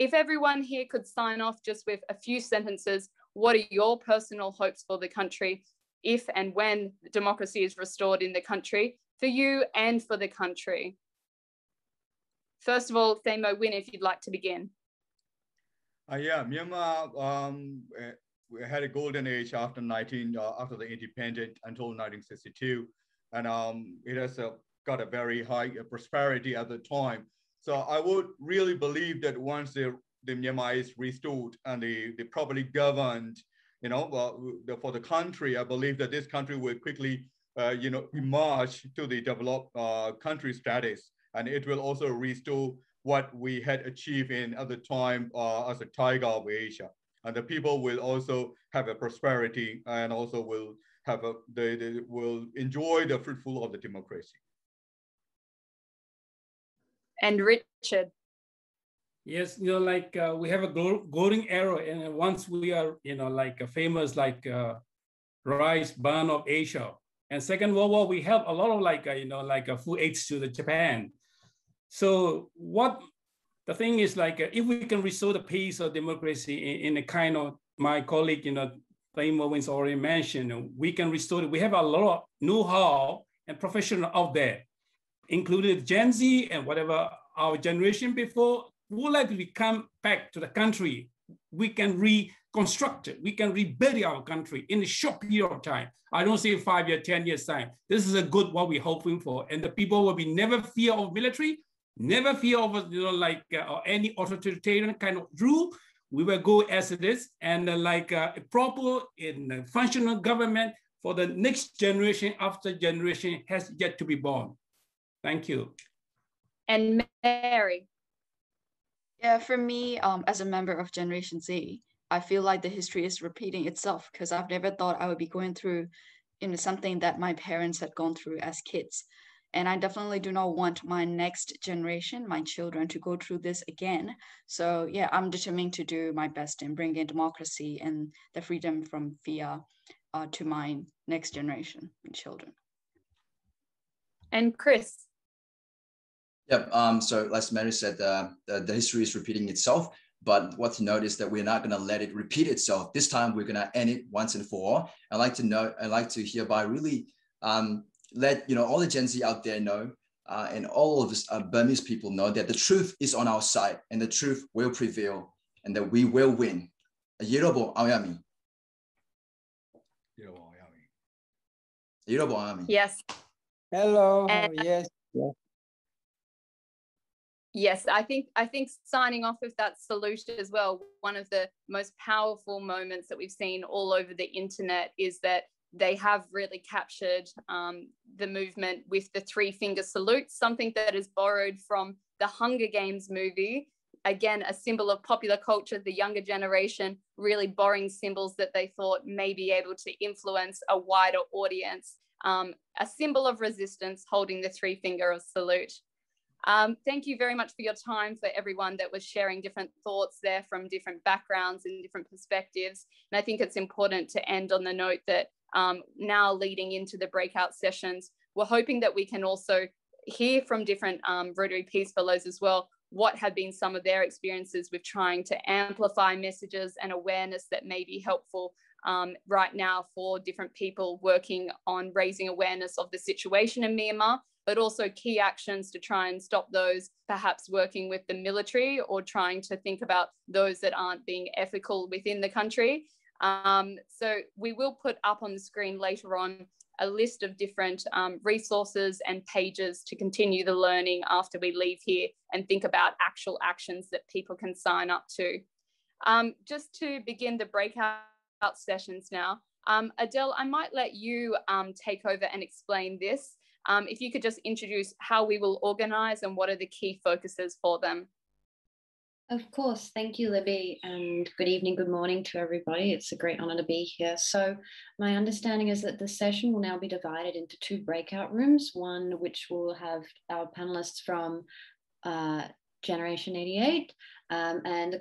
If everyone here could sign off just with a few sentences, what are your personal hopes for the country if and when democracy is restored in the country, for you and for the country? First of all, Themo Win, if you'd like to begin. Yeah, Myanmar we had a golden age after the independence until 1962, and it has got a very high prosperity at the time. So I would really believe that once the Myanmar is restored and they properly governed, you know, for the country, I believe that this country will quickly, you know, emerge to the developed country status, and it will also restore what we had achieved at the time as a tiger of Asia. And the people will also have a prosperity, and also will have they will enjoy the fruitful of the democracy. And Richard. Yes, you know, like we have a golden era, and once we are, you know, like a famous like rice barn of Asia. And Second World War, we help a lot of like you know, like food aids to the Japan. So what the thing is, like if we can restore the peace of democracy in a kind of, my colleague, you know, Themo Win's already mentioned, we can restore it. We have a lot of know-how and professional out there, including Gen Z and whatever our generation before, who would like to come back to the country. We can reconstruct it. We can rebuild our country in a short period of time. I don't say 5 years, 10 years time. This is a good what we're hoping for. And the people will be never fear of military, never fear of or any authoritarian kind of rule. We will go as it is, and a proper in functional government for the next generation after generation has yet to be born. Thank you. And Mary. Yeah, for me, as a member of Generation Z, I feel like the history is repeating itself because I've never thought I would be going through, something that my parents had gone through as kids. And I definitely do not want my next generation, my children, to go through this again. So yeah, I'm determined to do my best in bringing democracy and the freedom from fear to my next generation and children. And Chris. Yep. So as Mary said, the history is repeating itself. But what to note is that we're not going to let it repeat itself. This time, we're going to end it once and for all. I'd like to hereby really let all the Gen Z out there know, and all of us Burmese people know that the truth is on our side, and the truth will prevail, and that we will win. Yerobo Aoyami. Yerobo Aoyami. Yes. Hello. And, yes. Yes, I think signing off with that salute as well, one of the most powerful moments that we've seen all over the internet is that they have really captured the movement with the 3-finger salute, something that is borrowed from the Hunger Games movie. Again, a symbol of popular culture, the younger generation really borrowing symbols that they thought may be able to influence a wider audience. A symbol of resistance, holding the 3-finger of salute. Thank you very much for your time, for everyone that was sharing different thoughts there from different backgrounds and different perspectives. And I think it's important to end on the note that now leading into the breakout sessions, we're hoping that we can also hear from different Rotary Peace Fellows as well, what have been some of their experiences with trying to amplify messages and awareness that may be helpful right now for different people working on raising awareness of the situation in Myanmar, but also key actions to try and stop those perhaps working with the military or trying to think about those that aren't being ethical within the country. So we will put up on the screen later on a list of different resources and pages to continue the learning after we leave here and think about actual actions that people can sign up to. Just to begin the breakout sessions now, Adele, I might let you take over and explain this. If you could just introduce how we will organise and what are the key focuses for them. Of course. Thank you, Libby, and good evening, good morning to everybody. It's a great honour to be here. So my understanding is that the session will now be divided into 2 breakout rooms, one which will have our panellists from Generation 88, and the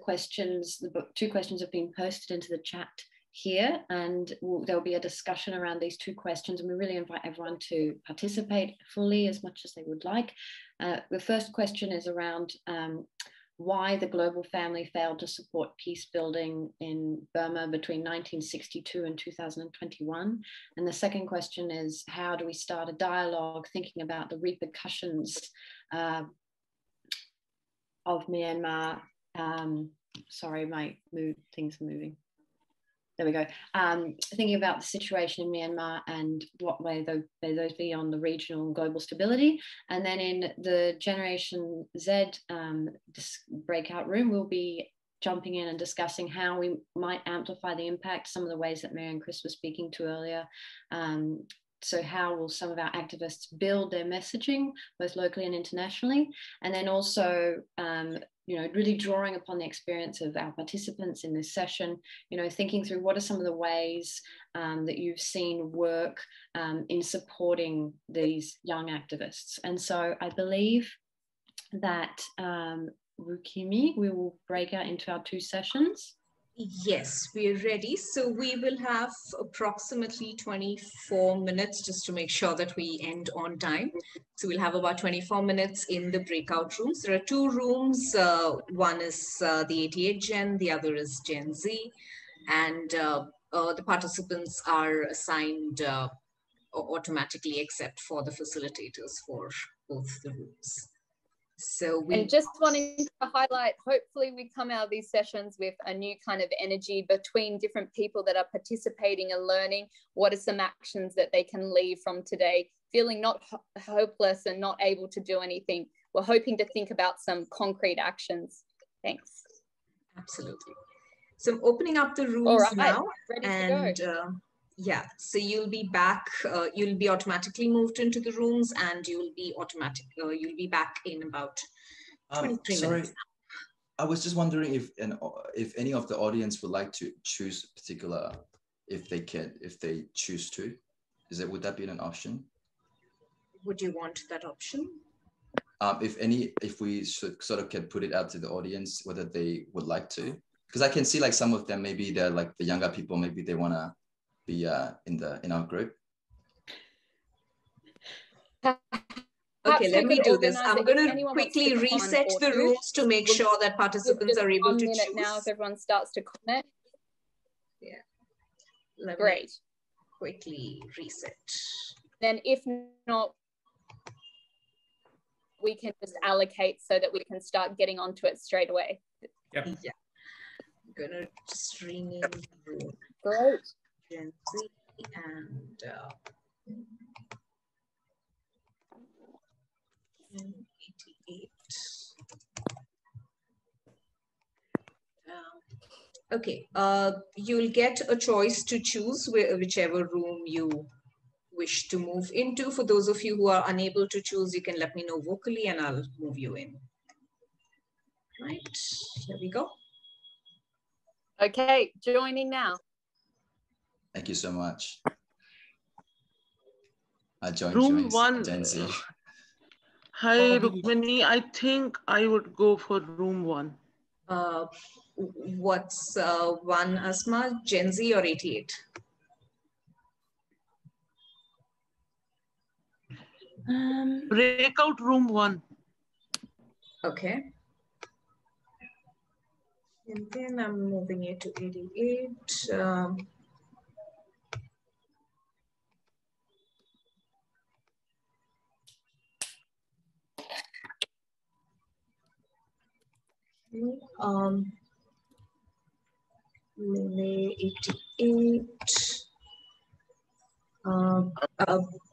2 questions have been posted into the chat here, and there'll be a discussion around these 2 questions, and we really invite everyone to participate fully as much as they would like. The first question is around why the global family failed to support peace building in Burma between 1962 and 2021. And the second question is, how do we start a dialogue thinking about the repercussions of Myanmar? Sorry, things are moving. There we go. Thinking about the situation in Myanmar and what way those be on the regional and global stability. And then in the Generation Z breakout room, we'll be jumping in and discussing how we might amplify the impact, some of the ways that Mary and Chris were speaking to earlier. So how will some of our activists build their messaging, both locally and internationally? And then also, really drawing upon the experience of our participants in this session, thinking through what are some of the ways that you've seen work in supporting these young activists. And so I believe that, Rukimi, we will break out into our 2 sessions. Yes, we are ready. So we will have approximately 24 minutes just to make sure that we end on time. So we'll have about 24 minutes in the breakout rooms. There are 2 rooms. One is the 88 Gen, the other is Gen Z. And the participants are assigned automatically except for the facilitators for both the rooms. So and just wanting to highlight, hopefully we come out of these sessions with a new kind of energy between different people that are participating and learning what are some actions that they can leave from today, feeling not hopeless and not able to do anything, we're hoping to think about some concrete actions. Thanks. Absolutely. So I'm opening up the rooms now. Ready to go. Yeah, so you'll be back, you'll be automatically moved into the rooms, and you'll be back in about 23 minutes. I was just wondering if any of the audience would like to choose a particular, if they choose to, would that be an option? Would you want that option? If we sort of can put it out to the audience, whether they would like to, because I can see like some of them, maybe they're like the younger people, maybe they want to be in our group. Okay, let me do this. I'm going to quickly reset the rooms to make sure that participants are able to choose. Now, if everyone starts to comment. Yeah. Let Great. me quickly reset. Then if not, we can just allocate so that we can start getting onto it straight away. Yep. Yeah. I'm going to just rename the room. Great. Gen Z and 88. Okay, you'll get a choice to choose whichever room you wish to move into. For those of you who are unable to choose, you can let me know vocally and I'll move you in. Right, here we go. Okay, joining now. Thank you so much. I joined Room 1. Gen Z. Hi, Rukmini. I think I would go for room 1. What's 1, Asma? Gen Z or 88? Breakout room 1. Okay. And then I'm moving it to 88. Lele 88.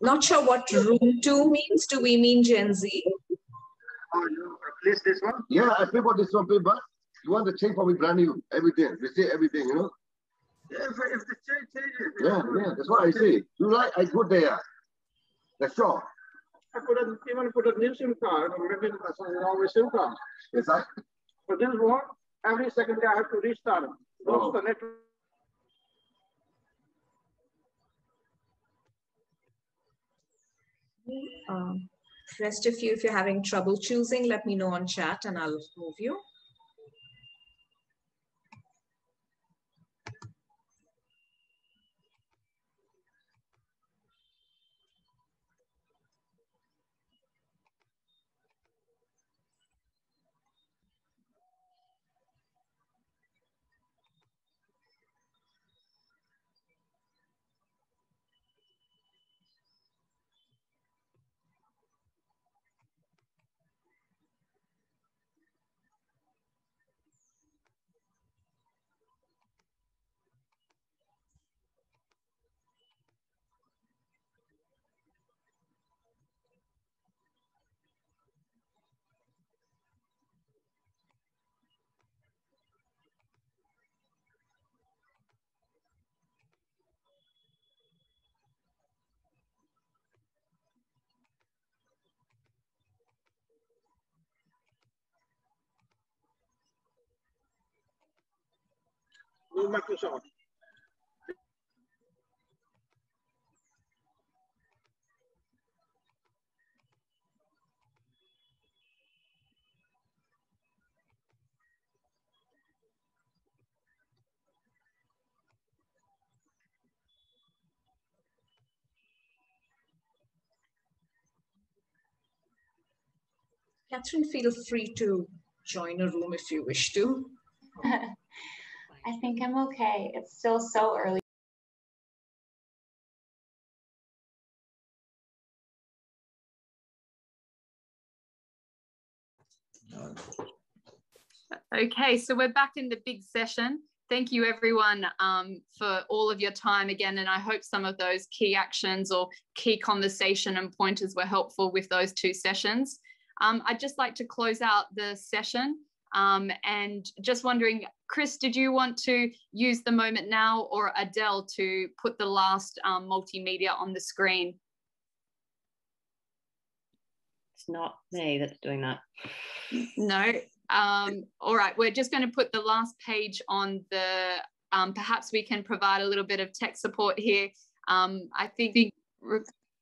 Not sure what room 2 means. Do we mean Gen Z? Oh, you replace this one? Yeah, I pay for this one paper. You want the change for me brand new, everything. We say everything, you know? Yeah, if the change changes. Yeah, that's what I say. You like, I go there. That's all. I even put a new SIM card, or maybe something wrong with SIM card. Yes, I. But this one, every second day I have to restart it. Goes to the network. Rest of you, if you're having trouble choosing, let me know on chat and I'll move you. No Microsoft. Catherine, feel free to join a room if you wish to. I think I'm okay. It's still so early. Okay, so we're back in the big session. Thank you everyone for all of your time again, and I hope some of those key actions or key conversation and pointers were helpful with those 2 sessions. I'd just like to close out the session and just wondering, Chris, did you want to use the moment now, or Adele to put the last multimedia on the screen? It's not me that's doing that. No. All right, we're just going to put the last page on the, perhaps we can provide a little bit of tech support here. I think,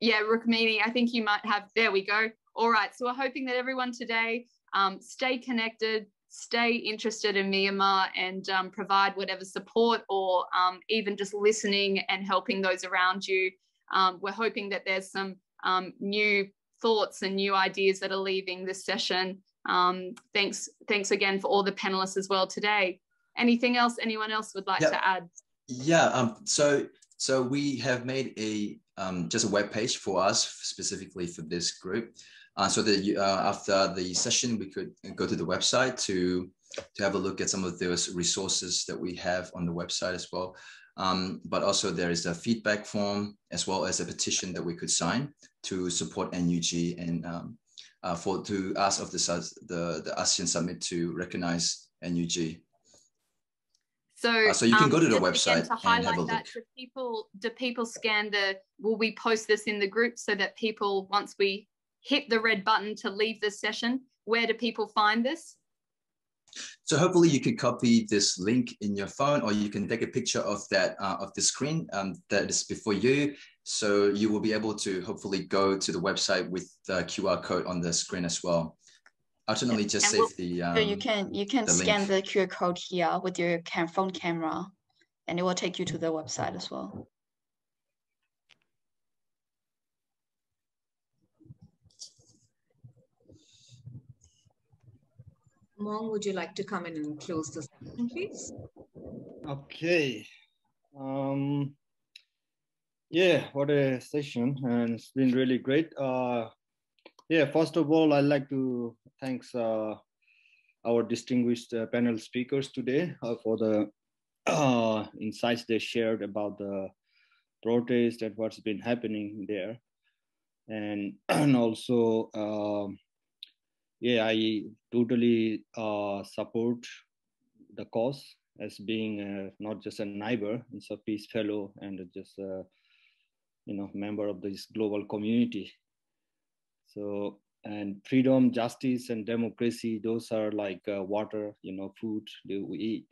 yeah, Rukmini, I think you might have, there we go. All right, so we're hoping that everyone today stay connected, stay interested in Myanmar, and provide whatever support or even just listening and helping those around you. We're hoping that there's some new thoughts and new ideas that are leaving this session. Thanks again for all the panelists as well today. Anything else anyone else would like to add? Yeah, so we have made a just a web page for us specifically for this group, so that after the session we could go to the website to have a look at some of those resources that we have on the website as well. But also there is a feedback form as well as a petition that we could sign to support NUG and to ask of the ASEAN Summit to recognize NUG. So you can go to the website to and have a highlight that, look. do people scan the, will we post this in the group so that people, once we hit the red button to leave this session, where do people find this? So hopefully you could copy this link in your phone, or you can take a picture of that of the screen that is before you. So you will be able to hopefully go to the website with the QR code on the screen as well. Alternately, just save the so you can scan the QR code here with your phone camera, and it will take you to the website as well. Mong, would you like to come in and close the session, please? Okay. Yeah, what a session, and it's been really great. Yeah, first of all, I'd like to thank our distinguished panel speakers today for the insights they shared about the protest and what's been happening there. And also, yeah, I totally support the cause as being not just a neighbor, it's a peace fellow and just member of this global community. So, and freedom, justice, and democracy, those are like water, food that we eat.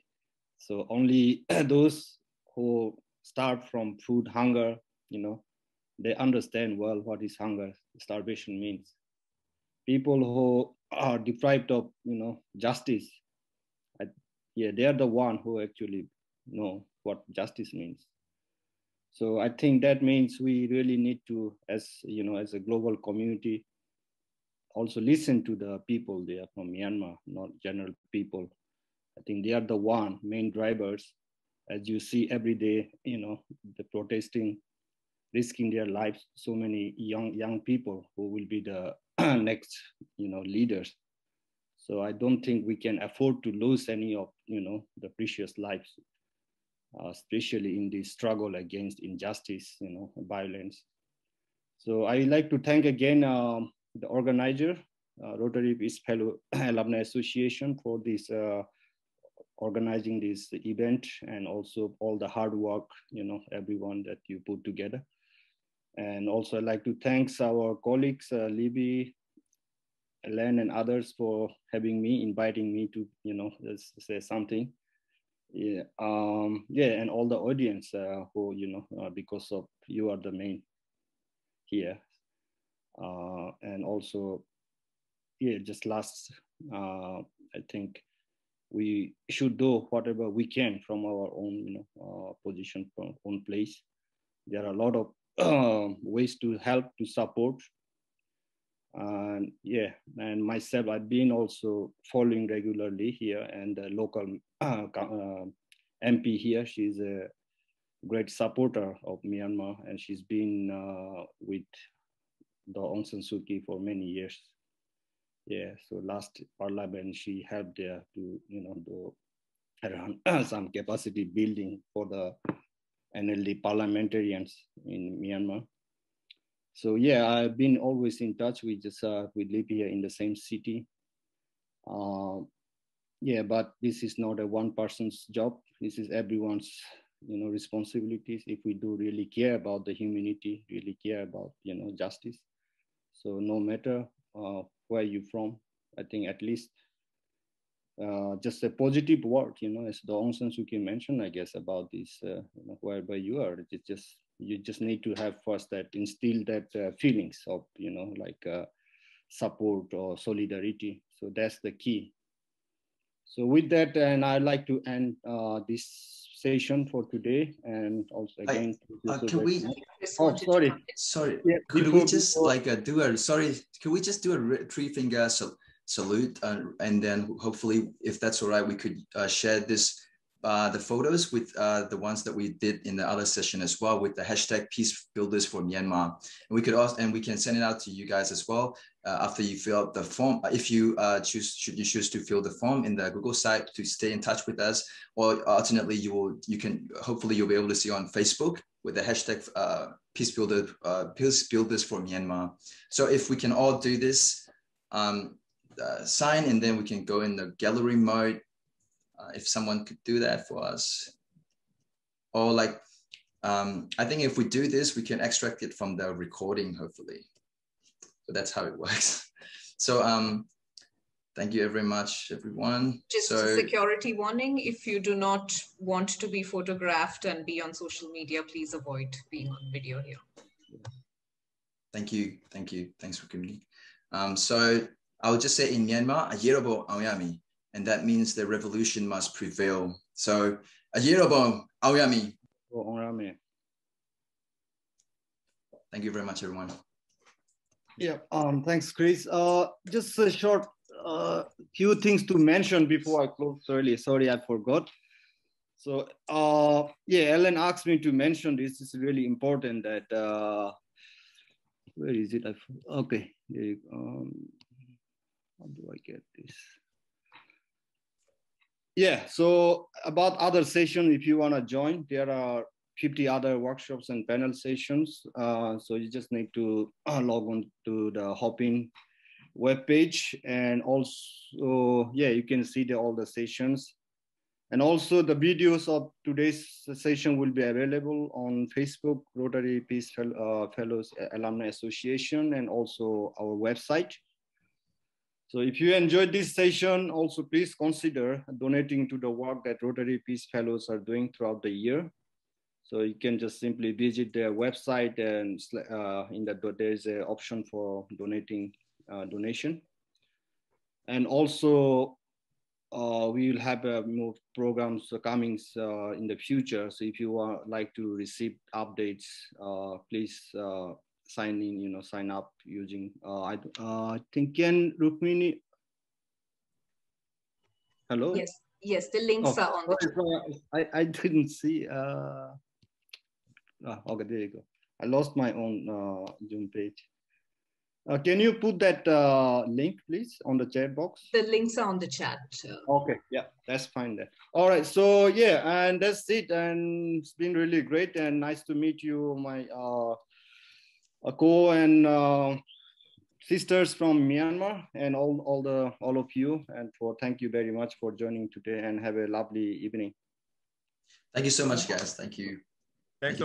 So only those who start from food hunger, they understand well what is hunger, starvation means. People who are deprived of, justice, yeah, they are the one who actually know what justice means. So I think that means we really need to, as a global community, also listen to the people there from Myanmar, not general people. I think they are the main drivers. As you see every day, the protesting, risking their lives, so many young people who will be the next, leaders. So I don't think we can afford to lose any of, the precious lives, especially in this struggle against injustice, violence. So I like to thank again the organizer, Rotary Peace Fellow Alumni Association, for this organizing this event, and also all the hard work, everyone that you put together. And also I'd like to thank our colleagues, Libby, Len, and others for inviting me to, say something. Yeah, yeah, and all the audience who, because of you are the main here. And also, yeah, just last, I think we should do whatever we can from our own, position, from own place. There are a lot of ways to help, to support. And yeah, and myself, I've been also following regularly here, and the local MP here, she's a great supporter of Myanmar, and she's been with the Aung San Suu Kyi for many years. Yeah, so last parliament, she helped there to, do around some capacity building for the NLD parliamentarians in Myanmar. So yeah, I've been always in touch. We live here in the same city. Yeah, but this is not a one person's job. This is everyone's, responsibilities. If we do really care about the humanity, really care about, justice. So no matter where you're from, I think at least just a positive word, as the Aung San Suu Kyi mentioned, I guess, about this, wherever you are, you just need to have first that instill that feelings of, support or solidarity. So that's the key. So with that, and I'd like to end this session for today, and also again, can we? Oh, sorry. Sorry. Yeah, could we just Could we just do a three-finger salute, and then hopefully, if that's all right, we could share the photos with the ones that we did in the other session as well, with the hashtag Peace Builders for Myanmar. And we could also, and we can send it out to you guys as well after you fill out the form. If you choose to fill the form in the Google site to stay in touch with us, or alternately, hopefully you'll be able to see on Facebook with the hashtag Peace Builders for Myanmar. So if we can all do this, sign, and then we can go in the gallery mode. If someone could do that for us, or I think if we do this, we can extract it from the recording, hopefully. So that's how it works. So thank you very much, everyone. Just a security warning: if you do not want to be photographed and be on social media, please avoid being on video here. Thank you. Thanks for coming. So I'll just say in Myanmar, Ayirabo Aoyami. And that means the revolution must prevail. So, Ayirabo Aoyami. Thank you very much, everyone. Yeah, thanks, Chris. Just a short few things to mention before I close early. Sorry, I forgot. So, yeah, Ellen asked me to mention this. It's really important that, where is it? Okay, how do I get this? Yeah, so about other session, if you want to join, there are 50 other workshops and panel sessions. So you just need to log on to the Hopin webpage, and also, yeah, you can see all the sessions. And also the videos of today's session will be available on Facebook, Rotary Peace Fellows Alumni Association, and also our website. So if you enjoyed this session, also please consider donating to the work that Rotary Peace Fellows are doing throughout the year. So you can just simply visit their website, and there's an option for donating donation. And also we will have more programs coming in the future. So if you like to receive updates, please sign up using, I think Ken Rukmini. Hello? Yes, the links are on the I didn't see. Okay, there you go. I lost my own Zoom page. Can you put that link, please, on the chat box? The links are on the chat. Okay, yeah, that's fine then. All right, so yeah, and that's it. And it's been really great and nice to meet you, my co and sisters from Myanmar, and all of you. And thank you very much for joining today, and have a lovely evening. Thank you so much, guys. Thank you. Thanks.